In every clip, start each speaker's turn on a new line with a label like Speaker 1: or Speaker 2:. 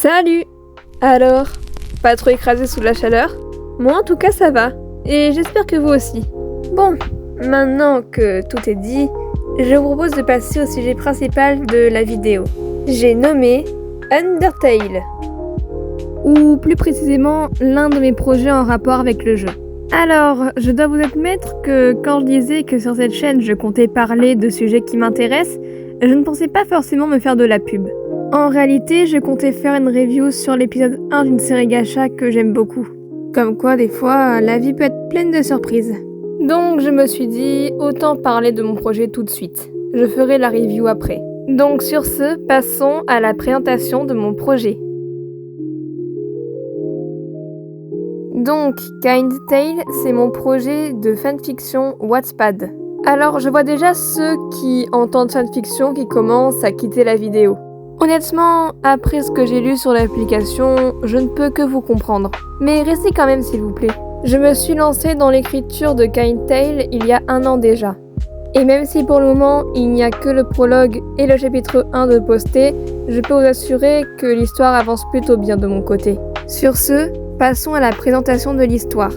Speaker 1: Salut! Alors, pas trop écrasé sous la chaleur? Moi en tout cas ça va, et j'espère que vous aussi. Bon, maintenant que tout est dit, je vous propose de passer au sujet principal de la vidéo. J'ai nommé Undertale, ou plus précisément l'un de mes projets en rapport avec le jeu. Alors, je dois vous admettre que quand je disais que sur cette chaîne je comptais parler de sujets qui m'intéressent, je ne pensais pas forcément me faire de la pub. En réalité, je comptais faire une review sur l'épisode 1 d'une série gacha que j'aime beaucoup. Comme quoi, des fois, la vie peut être pleine de surprises. Donc, je me suis dit, autant parler de mon projet tout de suite. Je ferai la review après. Donc, sur ce, passons à la présentation de mon projet. Donc, Kind Tale, c'est mon projet de fanfiction Wattpad. Alors, je vois déjà ceux qui entendent fanfiction qui commencent à quitter la vidéo. Honnêtement, après ce que j'ai lu sur l'application, je ne peux que vous comprendre. Mais restez quand même s'il vous plaît. Je me suis lancée dans l'écriture de Kind Tale il y a 1 an déjà. Et même si pour le moment il n'y a que le prologue et le chapitre 1 de posté, je peux vous assurer que l'histoire avance plutôt bien de mon côté. Sur ce, passons à la présentation de l'histoire.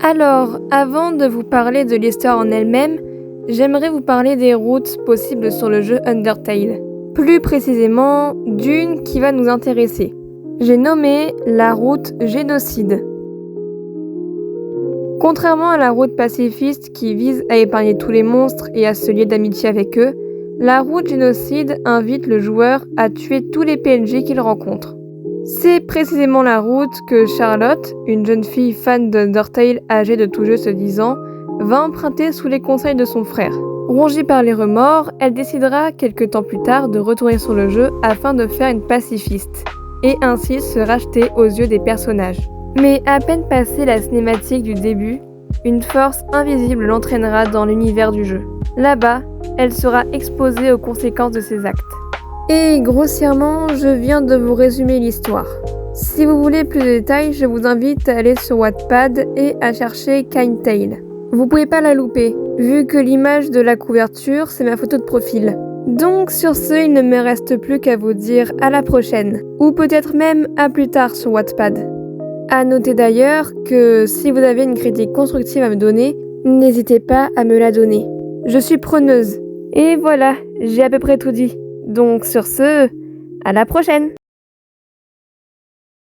Speaker 1: Alors, avant de vous parler de l'histoire en elle-même, j'aimerais vous parler des routes possibles sur le jeu Undertale. Plus précisément, d'une qui va nous intéresser. J'ai nommé la route génocide. Contrairement à la route pacifiste qui vise à épargner tous les monstres et à se lier d'amitié avec eux, la route génocide invite le joueur à tuer tous les PNJ qu'il rencontre. C'est précisément la route que Charlotte, une jeune fille fan d'Undertale âgée de tout juste 10 ans, va emprunter sous les conseils de son frère. Rongée par les remords, elle décidera quelques temps plus tard de retourner sur le jeu afin de faire une pacifiste, et ainsi se racheter aux yeux des personnages. Mais à peine passée la cinématique du début, une force invisible l'entraînera dans l'univers du jeu. Là-bas, elle sera exposée aux conséquences de ses actes. Et grossièrement, je viens de vous résumer l'histoire. Si vous voulez plus de détails, je vous invite à aller sur Wattpad et à chercher Kind Tale. Vous pouvez pas la louper, vu que l'image de la couverture, c'est ma photo de profil. Donc sur ce, il ne me reste plus qu'à vous dire à la prochaine, ou peut-être même à plus tard sur Wattpad. À noter d'ailleurs que si vous avez une critique constructive à me donner, n'hésitez pas à me la donner. Je suis preneuse. Et voilà, j'ai à peu près tout dit. Donc sur ce, à la prochaine!